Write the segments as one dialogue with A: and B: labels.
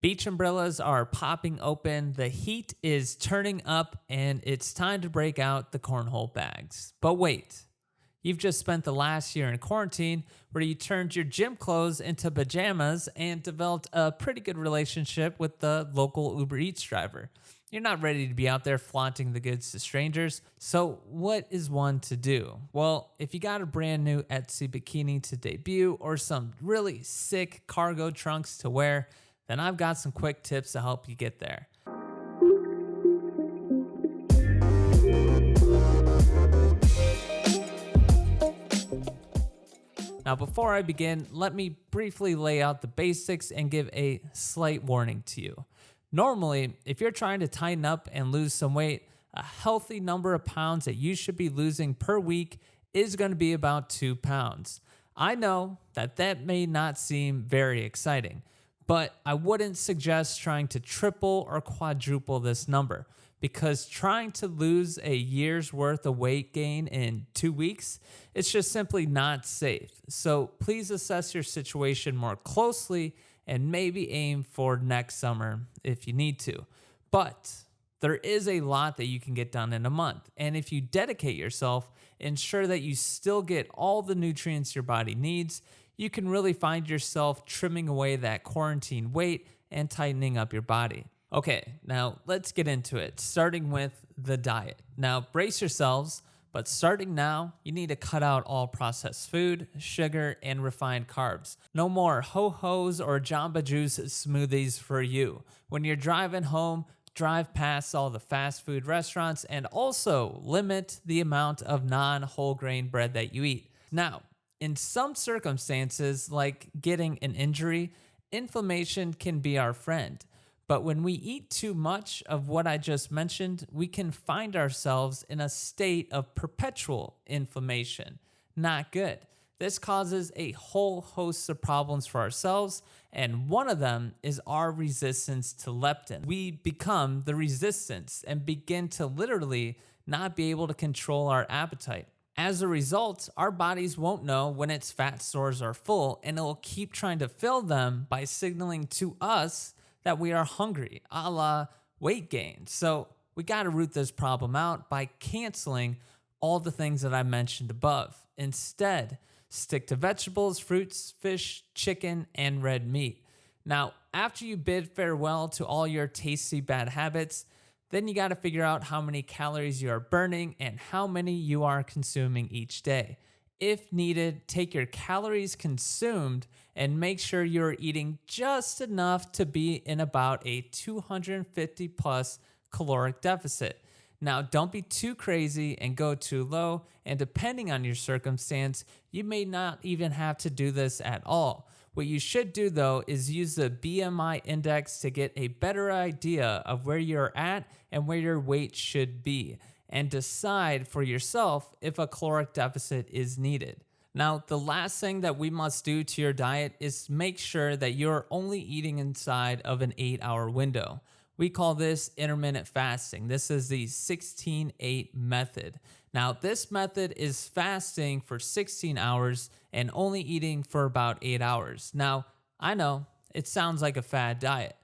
A: Beach umbrellas are popping open, the heat is turning up, and it's time to break out the cornhole bags. But wait, you've just spent the last year in quarantine where you turned your gym clothes into pajamas and developed a pretty good relationship with the local UberEats driver. You're not ready to be out there flaunting the goods to strangers, so what is one to do? Well, if you got a brand new Etsy bikini to debut or some really sick cargo trunks to wear, then I've got some quick tips to help you get there. Now, before I begin, let me briefly lay out the basics and give a slight warning to you. Normally, if you're trying to tighten up and lose some weight, a healthy number of pounds that you should be losing per week is going to be about 2 pounds. I know that may not seem very exciting, but I wouldn't suggest trying to triple or quadruple this number because trying to lose a year's worth of weight gain in 2 weeks, it's just simply not safe. So please assess your situation more closely and maybe aim for next summer if you need to. But there is a lot that you can get done in a month. And if you dedicate yourself, ensure that you still get all the nutrients your body needs, you can really find yourself trimming away that quarantine weight and tightening up your body. Okay, now let's get into it, starting with the diet. Now brace yourselves, but starting now, you need to cut out all processed food, sugar, and refined carbs. No more ho-hos or Jamba Juice smoothies for you. When you're driving home, drive past all the fast food restaurants and also limit the amount of non-whole grain bread that you eat. Now, in some circumstances, like getting an injury, inflammation can be our friend. But when we eat too much of what I just mentioned, we can find ourselves in a state of perpetual inflammation. Not good. This causes a whole host of problems for ourselves, and one of them is our resistance to leptin. We become the resistance and begin to literally not be able to control our appetite. As a result, our bodies won't know when its fat stores are full, and it will keep trying to fill them by signaling to us that we are hungry, a la weight gain. So we got to root this problem out by canceling all the things that I mentioned above. Instead, stick to vegetables, fruits, fish, chicken, and red meat. Now, after you bid farewell to all your tasty bad habits, then you got to figure out how many calories you are burning and how many you are consuming each day. If needed, take your calories consumed and make sure you're eating just enough to be in about a 250 plus caloric deficit. Now, don't be too crazy and go too low, and depending on your circumstance, you may not even have to do this at all. What you should do though is use the BMI index to get a better idea of where you're at and where your weight should be, and decide for yourself if a caloric deficit is needed. Now, the last thing that we must do to your diet is make sure that you're only eating inside of an 8-hour window. We call this intermittent fasting. This is the 16-8 method. Now, this method is fasting for 16 hours and only eating for about 8 hours. Now, I know it sounds like a fad diet,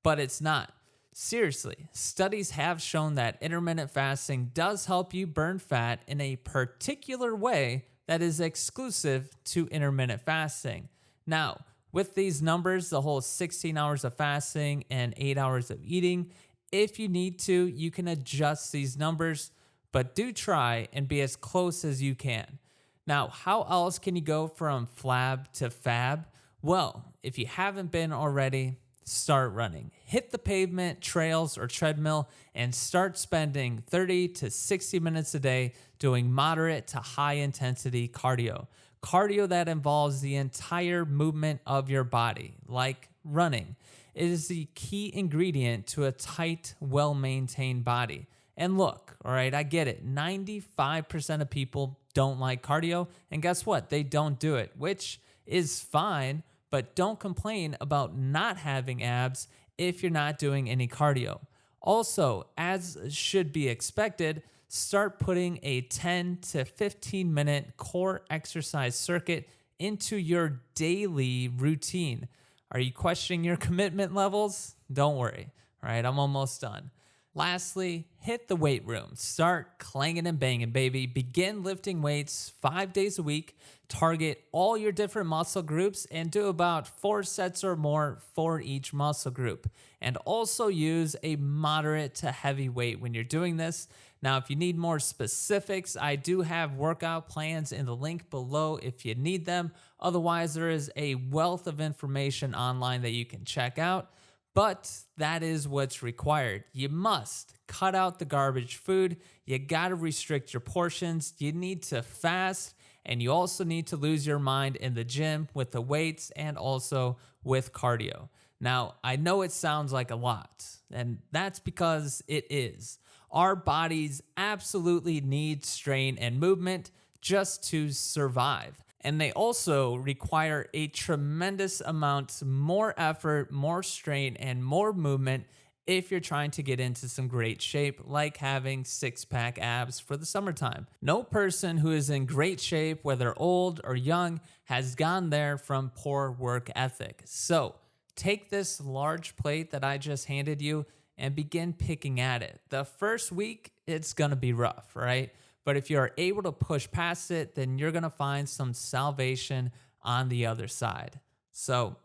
A: but it's not. Seriously, studies have shown that intermittent fasting does help you burn fat in a particular way that is exclusive to intermittent fasting. Now, with these numbers, the whole 16 hours of fasting and 8 hours of eating, if you need to, you can adjust these numbers, but do try and be as close as you can. Now, how else can you go from flab to fab? Well, if you haven't been already, start running. Hit the pavement, trails, or treadmill and start spending 30 to 60 minutes a day doing moderate to high intensity cardio. Cardio that involves the entire movement of your body, like running. It is the key ingredient to a tight, well-maintained body. And look, all right, I get it. 95% of people don't like cardio, and guess what? They don't do it, which is fine, but don't complain about not having abs if you're not doing any cardio. Also, as should be expected, start putting a 10 to 15 minute core exercise circuit into your daily routine. Are you questioning your commitment levels? Don't worry. All right, I'm almost done. Lastly, hit the weight room. Start clanging and banging, baby. Begin lifting weights 5 days a week. Target all your different muscle groups and do about 4 sets or more for each muscle group. And also use a moderate to heavy weight when you're doing this. Now, if you need more specifics, I do have workout plans in the link below if you need them. Otherwise, there is a wealth of information online that you can check out. But that is what's required. You must cut out the garbage food. You got to restrict your portions. You need to fast. And you also need to lose your mind in the gym with the weights and also with cardio. Now, I know it sounds like a lot, and that's because it is. Our bodies absolutely need strain and movement just to survive. And they also require a tremendous amount more effort, more strain, and more movement if you're trying to get into some great shape, like having six-pack abs for the summertime. No person who is in great shape, whether old or young, has gone there from poor work ethic. So take this large plate that I just handed you and begin picking at it. The first week, it's gonna be rough, right? But if you're able to push past it, then you're going to find some salvation on the other side. So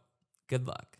A: good luck.